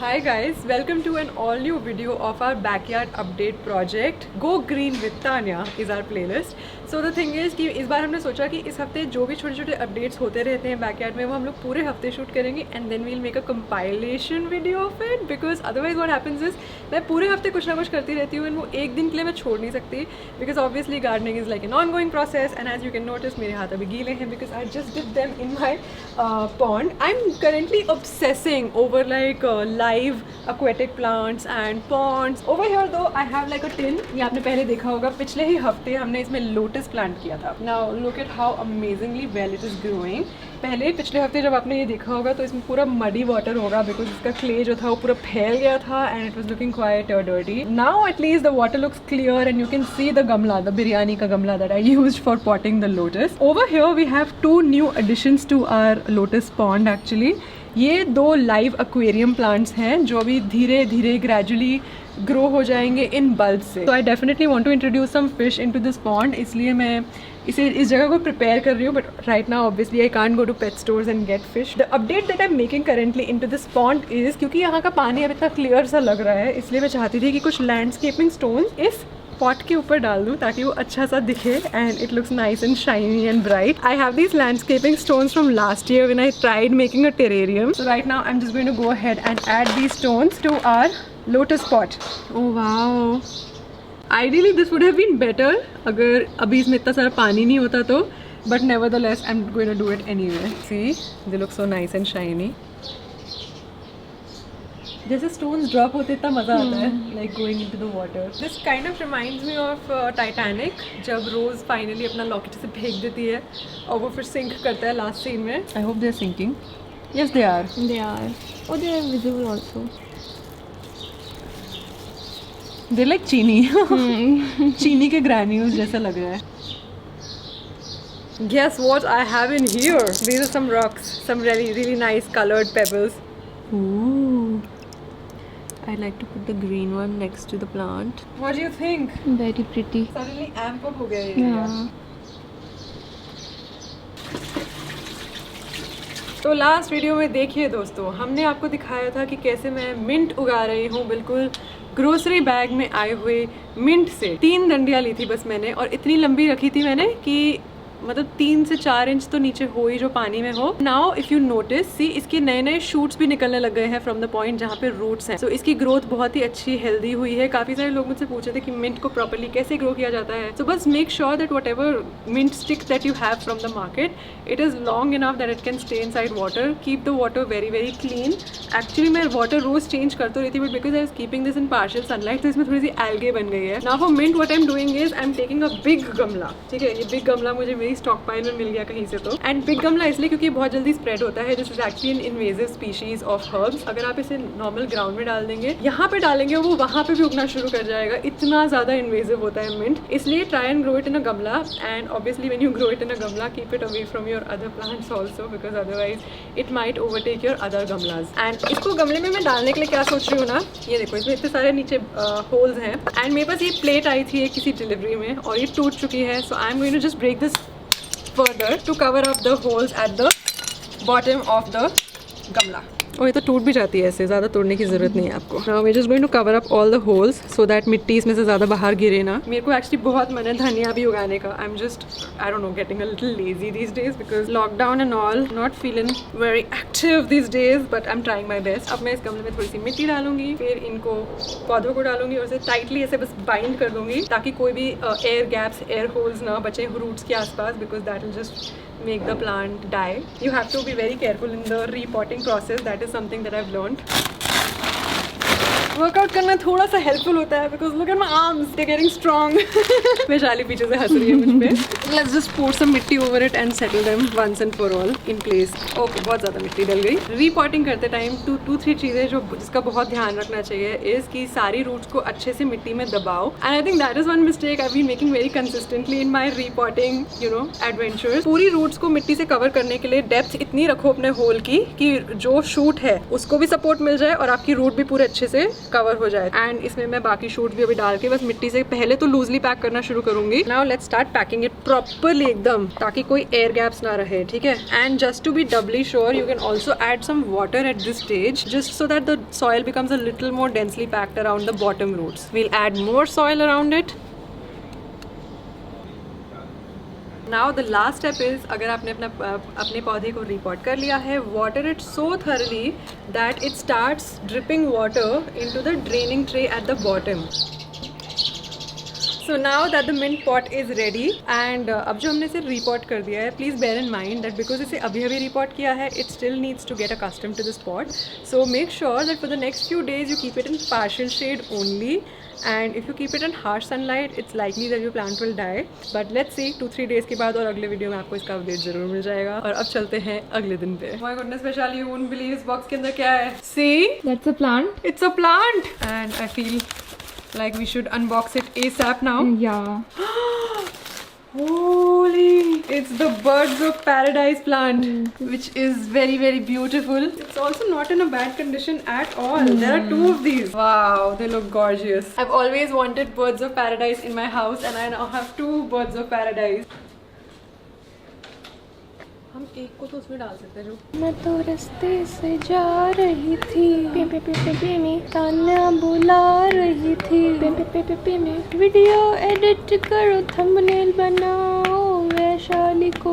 Hi guys, welcome to an all new video of our backyard update project. Go Green with Tanya is our playlist. So the thing is कि इस बार हमने सोचा कि इस हफ्ते जो भी छोटे छोटे अपडेट्स होते रहते हैं बैकयार्ड में वो हम लोग पूरे हफ्ते शूट करेंगे and then we'll make a compilation video of it because otherwise what happens is मैं पूरे हफ्ते कुछ ना कुछ करती रहती हूँ एंड वो एक दिन के लिए मैं छोड़ नहीं सकती because obviously gardening is like an ongoing process and as you can notice मेरे हाथ अभी गीले हैं because I just did them in my pond. I'm currently obsessing over like live aquatic plants and ponds. Over here though I have like a tin. ये आपने पहले देखा होगा पिछले ही हफ्ते हमने इसमें लोटस प्लांट किया था. Now look at how amazingly well it is growing. पहले पिछले हफ्ते जब आपने ये देखा होगा तो इसमें पूरा मडी वाटर होगा बिकॉज इसका क्ले जो था वो पूरा फैल गया था and it was looking quite dirty. Now at least the water looks clear and you can see the गमला, द बिरयानी का गमला that I used for potting the lotus. Over here we have 2 new additions to our lotus pond actually. ये 2 live aquarium plants हैं जो अभी धीरे धीरे gradually grow हो जाएंगे इन बल्ब से. तो I definitely want to introduce some fish into this pond, इसलिए मैं इस जगह को प्रिपेयर कर रही हूँ. But right now obviously I can't go to pet stores and get fish. The update that I am making currently into this pond is क्योंकि यहाँ का पानी अब इतना क्लियर सा लग रहा है इसलिए मैं चाहती थी कि कुछ लैंडस्केपिंग स्टोन्स इस पॉट के ऊपर डाल दूँ ताकि वो अच्छा सा दिखे and it looks nice and shiny and bright. I have these landscaping stones from last year when I tried making a terrarium. So right now I am just going to go ahead and add these stones to our lotus pot. Oh wow, ideally this would have been better अगर अभी इसमें इतना सारा पानी नहीं होता तो, but nevertheless I am going to do it anyway. C they look so nice and shiny. जैसे स्टोन्स ड्रॉप होते इतना मज़ा आता है like going into the water. This kind of reminds me of Titanic जब रोज फाइनली अपना locket से फेंक देती है और वो फिर सिंक करता है लास्ट सीन में. I hope they are sinking. Yes they are. Oh, they are visible also. They like chini. चीनी के ग्रैन्यूल्स जैसा लग रहा है. Guess what I have in here? These are some rocks, some really nice colored pebbles. Ooh. I like to put the green one next to the plant. What do you think? Very pretty. Suddenly amp up हो गया ये. Yeah. तो last video में देखिए दोस्तों, हमने आपको दिखाया था कि कैसे मैं मिंट उगा रही हूँ बिल्कुल ग्रोसरी बैग में आए हुए मिंट से. 3 डंडियाँ ली थी बस मैंने और इतनी लंबी रखी थी मैंने कि मतलब 3 से 4 इंच तो नीचे हो ही जो पानी में हो. नाउ इफ यू नोटिस सी इसके नए नए शूट्स भी निकलने लग गए हैं फ्रॉम द पॉइंट जहाँ पे रूट्स हैं. सो इसकी ग्रोथ बहुत ही अच्छी हेल्दी हुई है. काफ़ी सारे लोग मुझसे पूछे थे कि मिंट को प्रॉपर्ली कैसे ग्रो किया जाता है. सो बस make sure that whatever mint stick that you have from the market it is long enough that it can stay inside water. Keep the water very clean. Actually मैं water रोज change करती रही थी but because I was keeping this in partial sunlight तो इसमें थोड़ी सी algae बन गई है. Now for mint what I am doing is I am taking a big गमला. ठीक है, ये बिग गमला मुझे मेरी स्टॉक पाइल में मिल गया कहीं से. तो एंड बिग गमला इसलिए क्योंकि बहुत जल्दी स्प्रेड होता है. This is actually an invasive species of herbs. अगर आप इसे नॉर्मल ग्राउंड में डाल देंगे, यहाँ पे डालेंगे, वो वहाँ पे भी उगना शुरू कर जाएगा. इतना ज़्यादा इन्वेजिव होता है मिंट. इसलिए try and grow it in a gamla and obviously when you grow it in a gamla keep it away from your other plants also because otherwise it might overtake your other gamlas. And इसको गमले में मैं डालने के लिए क्या सोच रही हूँ ना, ये देखो इसमें इतने सारे नीचे होल्स हैं एंड मेरे पास ये प्लेट आई थी एक किसी डिलीवरी में और ये टूट चुकी है. So I am going to just break this further to cover up the holes at the bottom of the gamla. और ये तो टूट भी जाती है ऐसे, ज़्यादा तोड़ने की ज़रूरत नहीं है आपको. Now we're just going to cover up all the holes so that मिट्टी इसमें से ज़्यादा बाहर गिरे ना. मेरे को एक्चुअली बहुत मन है धनिया भी उगाने का. I'm just I don't know getting a little lazy these days because lockdown and all, not feeling very active these days but I'm trying my best. अब मैं इस गमले में थोड़ी सी मिट्टी डालूंगी, फिर इनको पौधों को डालूंगी और इसे टाइटली ऐसे बस बाइंड कर दूंगी ताकि कोई भी एयर गैप्स, एयर होल्स ना बचे रूट्स के आसपास because that will just make the plant die. You have to be very careful in the repotting process. That is something that I've learned. Workout करना थोड़ा सा हेल्पफुल होता है because look at my arms, they getting strong. Vaishali पीछे से हंस रही है मुझ पे. Let's just pour some mitti over it and settle them once and for all in place. Okay, बहुत ज़्यादा मिट्टी डल गई. रीपॉटिंग करते टाइम 2-3 चीज़ें जो जिसका बहुत ध्यान रखना चाहिए इज़ कि सारी रूट्स को अच्छे से मिट्टी में दबाओ. And I think that is one mistake I been making very consistently in my repotting adventures. पूरी रूट्स को मिट्टी से कवर करने के लिए डेप्थ इतनी रखो अपने होल की कि जो शूट है उसको भी सपोर्ट मिल जाए और आपकी रूट भी पूरे अच्छे से कवर हो जाए। एंड इसमें मैं बाकी शूट भी अभी डाल के बस मिट्टी से पहले तो लूजली पैक करना शुरू करूंगी। Now let's start packing it properly एकदम, ताकि कोई एयर गैप्स ना रहे, ठीक है। And just to be doubly sure you can also add some water at this stage, just so that the soil becomes a little more densely packed around the bottom roots. We'll add more soil around it. Now the last step is, अगर आपने अपने पौधे को repot कर लिया है, water it so thoroughly that it starts dripping water into the draining tray at the bottom. So now that the mint pot is ready and अब जो हमने इसे repot कर दिया है, please bear in mind that because इसे अभी repot किया है, it still needs to get accustomed to this pot. So make sure that for the next few days you keep it in partial shade only. And if you keep it in harsh sunlight, it's likely that your plant will die. But let's see, 2-3 days के बाद और अगले video में आपको इसका update जरूर मिल जाएगा। और अब चलते हैं अगले दिन पे। My goodness, Vaishali, you won't believe इस बॉक्स के अंदर क्या है। See? That's a plant. It's a plant. And I feel like we should unbox it ASAP now. Yeah. Holy! It's the Birds of Paradise plant, which is very, very beautiful. It's also not in a bad condition at all. There are 2 of these. Wow, they look gorgeous. I've always wanted Birds of Paradise in my house and I now have 2 Birds of Paradise. हम एक को तो उसमें डाल सकते हैं जो। मैं तो रास्ते से जा रही थी, पे पे पे पे पे में ताना बुला रही थी, पे पे पे पे पे में वीडियो एडिट करो, थंबनेल बनाओ, वैशाली को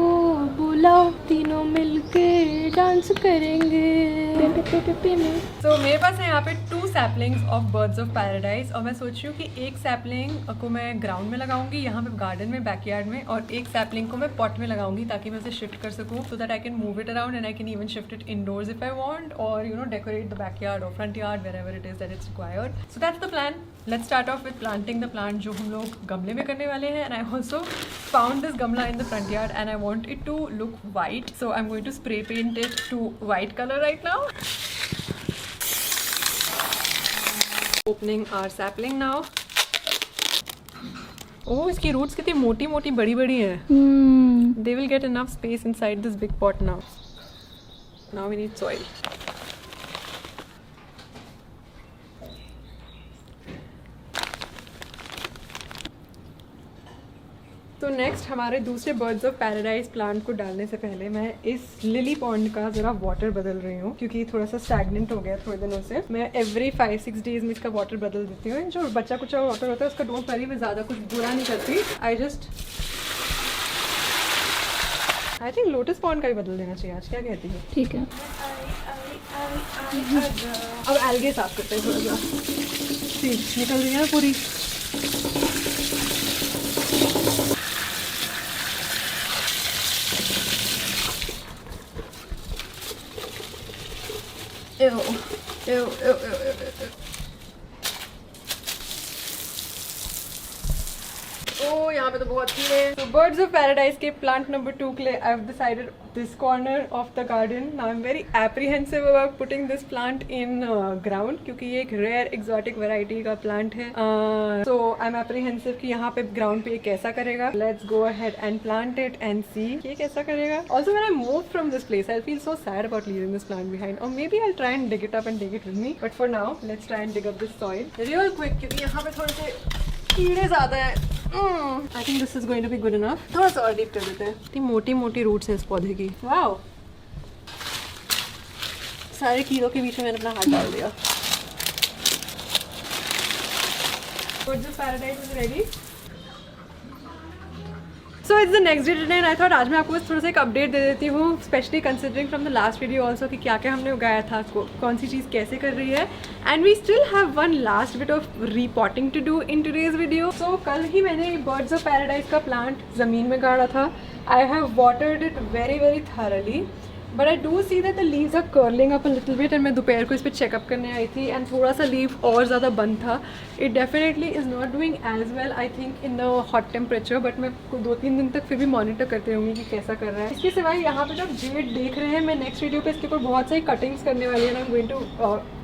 बुलाओ, तीनों मिलके डांस करेंगे, पे पे पे पे पे में। तो मेरे पास है यहाँ पे 2 saplings of birds of paradise और मैं सोच रही हूँ कि एक सैपलिंग को मैं ग्राउंड में लगाऊंगी यहाँ पे गार्डन में, बैकयार्ड में, और एक सैपलिंग को मैं पॉट में लगाऊंगी ताकि मैं उसे शिफ्ट कर सकूँ, so that I can move it around and I can even shift it indoors if I want, or you know, decorate the backyard or front yard, wherever it is that it's required. So that's the plan. Let's start off with planting the plant जो हम लोग गमले में करने वाले हैं, and I also found this gamla in the front yard and I want it to look white, so I'm going to spray paint it to white color right now. Opening our sapling now. Oh, इसकी roots कितनी मोटी मोटी बड़ी बड़ी हैं. They will get enough space inside this big pot now. Now we need soil. तो next हमारे दूसरे बर्ड्स ऑफ पैराडाइज प्लांट को डालने से पहले मैं इस लिली पॉन्ड का ज़रा वाटर बदल रही हूँ क्योंकि थोड़ा सा स्टैग्नेंट हो गया थोड़े दिनों से। मैं एवरी 5-6 डेज में इसका वाटर बदल देती हूँ। जो बच्चा कुचा वाटर होता है उसका डोंट वरी, मैं ज़्यादा कुछ बुरा नहीं करती। आई थिंक लोटस पॉन्ड का ही बदल देना चाहिए आज, क्या कहती है? ठीक है। अब एल्गे साफ करते हैं थोड़ा सा। निकल रही है ना पूरी। ओ यहाँ पे तो बहुत कीड़े हैं। तो बर्ड्स ऑफ पैराडाइज के प्लांट नंबर 2 के लिए I have decided this corner of the garden. Now I am very apprehensive about putting this plant in ground क्योंकि ये एक रेयर एक्सोटिक वैरायटी का प्लांट है। सो आई एम एप्रीहेंसिव कि यहाँ पे ग्राउंड पे ये कैसा करेगा। Let's go ahead and plant it and see ये कैसा करेगा। Also when I move from this place I feel so sad about leaving this plant behind, और may be I try and dig it up and take it with me, but for now let's try and dig up this soil real quick क्योंकि यहाँ पे थोड़े से कीड़े ज्यादा है। I think this is going to be good enough. थोड़ा सा और डीप कर देते हैं। इतनी मोटी मोटी रूट्स हैं इस पौधे की। वाओ, सारे कीड़ों के बीच में मैंने अपना हाथ डाल दिया। Birds of Paradise is ready. So it's the next day today and I thought आज मैं आपको बस थोड़ा सा एक अपडेट दे देती हूँ, specially considering from the last video also कि क्या क्या हमने उगाया था, कौन सी चीज़ कैसे कर रही है। And we still have one last bit of repotting to do in today's video. So कल ही मैंने बर्ड्स ऑफ पैराडाइज का प्लांट ज़मीन में गाड़ा था। I have watered it very very thoroughly, but I do see that the leaves are curling up a little bit. And मैं दोपहर को इस पर चेकअप करने आई थी एंड थोड़ा सा लीव और ज़्यादा बंद था। It definitely is not doing as well I think in the hot temperature, but मैं 2-3 दिन तक फिर भी मॉनिटर करते रहूँगी कि कैसा कर रहा है। इसके सिवाय यहाँ पे जो आप जेड देख रहे हैं, मैं नेक्स्ट वीडियो पे इसके ऊपर बहुत सारी कटिंग्स करने वाली है। I am going to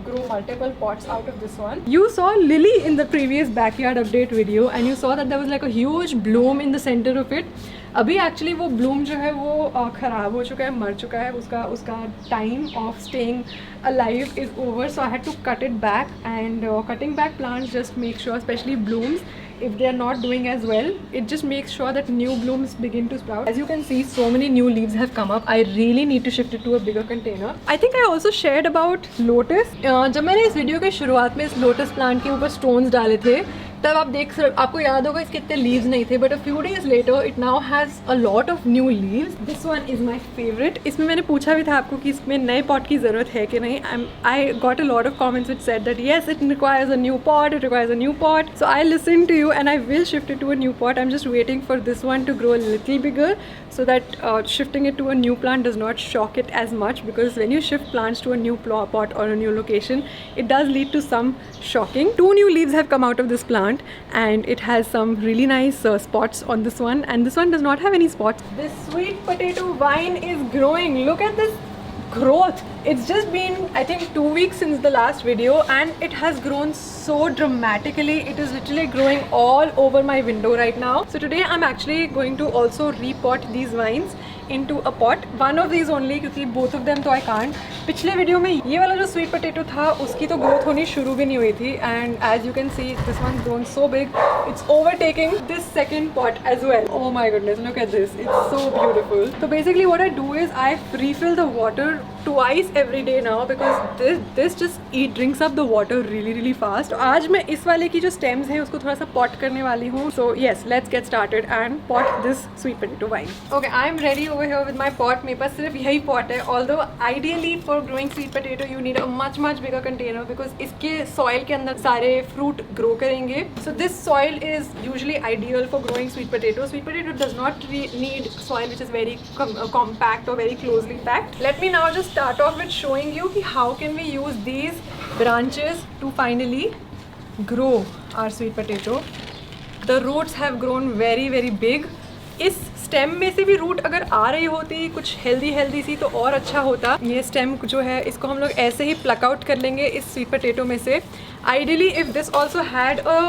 grow multiple pots out of this one. You saw lily in the previous backyard update video and you saw that there was like a huge bloom in the center of it. अभी actually वो Bloom जो है वो ख़राब हो चुका है, मर चुका है, उसका time of staying alive is over, so I had to cut it back. And cutting back plants just make sure, specially blooms, if they are not doing as well, it just makes sure that new blooms begin to sprout. As you can see, so many new leaves have come up. I really need to shift it to a bigger container. I think I also shared about lotus. जब मैंने इस video के शुरुआत में इस lotus plant के ऊपर stones डाले थे तब आपको याद होगा इसके इतने लीव्स नहीं थे, but a few days later it now has a lot of new leaves. This one is my favourite. इसमें मैंने पूछा भी था आपको कि इसमें नए पॉट की ज़रूरत है कि नहीं. I got a lot of comments which said that yes it requires a new pot, it requires a new pot. So I listen to you and I will shift it to a new pot. I'm just waiting for this one to grow a little bigger so that shifting it to a new plant does not shock it as much, because when you shift plants to a new pot or a new location, it does lead to some shocking. 2 new leaves have come out of this plant and it has some really nice spots on this one, and this one does not have any spots. This sweet potato vine is growing. Look at this growth. It's just been, I think, 2 weeks since the last video and it has grown so dramatically. It is literally growing all over my window right now. So today I'm actually going to also repot these vines into a pot. One of these only, क्योंकि both of them तो I can't. पिछले video में ये वाला जो sweet potato था उसकी तो ग्रोथ होनी शुरू भी नहीं हुई थी, and as you can see this one grown so big, it's overtaking this second pot as well. Oh my goodness, look at this, it's so beautiful. तो basically what I do is I refill the water twice every day now because this just drinks up the water really fast. तो आज मैं इस वाले की जो stems है उसको थोड़ा सा pot करने वाली हूँ. So yes, let's get started and pot this sweet potato vine. Okay, I am ready over here with my pot. मेरे पास सिर्फ यही pot है. Although ideally for growing sweet potato you need a much bigger container because इसके soil के अंदर सारे fruit grow करेंगे. So this soil is usually ideal for growing sweet potato. Sweet potato does not need soil which is very compact or very closely packed. Let me now just start off with showing you कि how can we use these branches to finally grow our sweet potato. The roots have grown very big. इस stem में से भी root अगर आ रही होती कुछ healthy सी तो और अच्छा होता. ये स्टेम जो है इसको हम लोग ऐसे ही प्लक आउट कर लेंगे इस स्वीट पोटैटो में से. Ideally if this also had a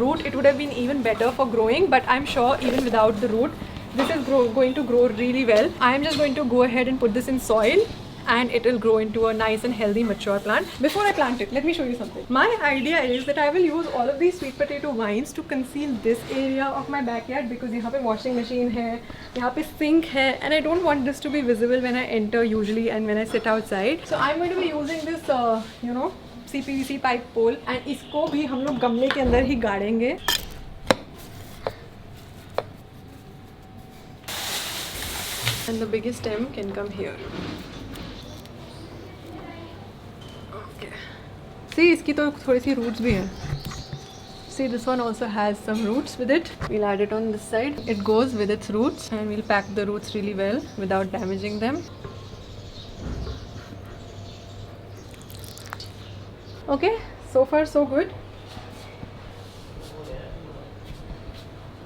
root it would have been even better for growing, but I'm sure even without the root this is going to grow really well. I am just going to go ahead and put this in soil and it will grow into a nice and healthy mature plant. Before I plant it, let me show you something. My idea is that I will use all of these sweet potato vines to conceal this area of my backyard because यहाँ पे washing machine है, यहाँ पे sink है, and I don't want this to be visible when I enter usually and when I sit outside. So I'm going to be using this CPVC pipe pole and इसको भी हम लोग गमले के अंदर ही गाड़ेंगे. And the biggest stem can come here. See, इसकी तो थोड़ी सी roots भी हैं. See, this one also has some roots with it. We'll add it on this side. It goes with its roots and we'll pack the roots really well without damaging them. Okay, so far so good.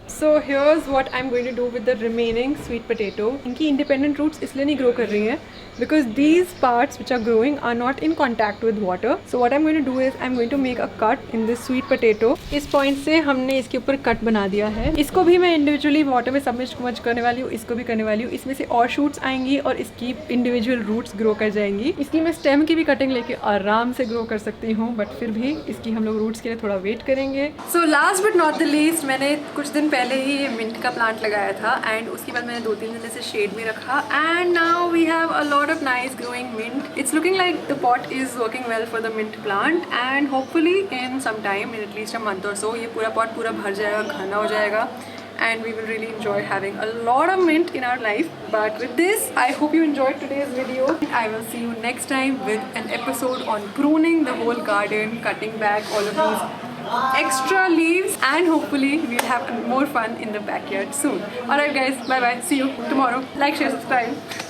So here's what I'm going to do with the remaining sweet potato. इनकी independent roots इसलिए नहीं grow कर रही हैं because these parts which are growing are not in contact with water. So what I'm going to do is I'm going to make a cut in this sweet potato. इस point से हमने इसके ऊपर cut बना दिया है. इसको भी मैं individually water में submerge करने वाली हूँ, इसको भी करने वाली हूँ. इसमें से और shoots आएंगी और इसकी individual roots grow कर जाएंगी. इसकी मैं stem की भी cutting लेके आराम से grow कर सकती हूँ, but फिर भी इसकी हम लोग roots के लिए थोड़ा wait करेंगे. So last but not the least, मैंने कुछ दिन पहले ही ये मिंट का प्लांट लगाया था एंड उसके बाद मैंने 2-3 दिन से शेड में रखा and now we have a lot of nice growing mint. It's looking like the pot is working well for the mint plant and hopefully in some time, in at least a month और so, ये पूरा pot पूरा भर जाएगा, घना हो जाएगा and we will really enjoy having a lot of mint in our life. But with this, I hope you enjoyed today's video. I will see you next time with an episode on pruning the whole garden, cutting back all of these extra leaves, and hopefully we'll have more fun in the backyard soon. Alright guys, bye bye, see you tomorrow. Like, share, subscribe.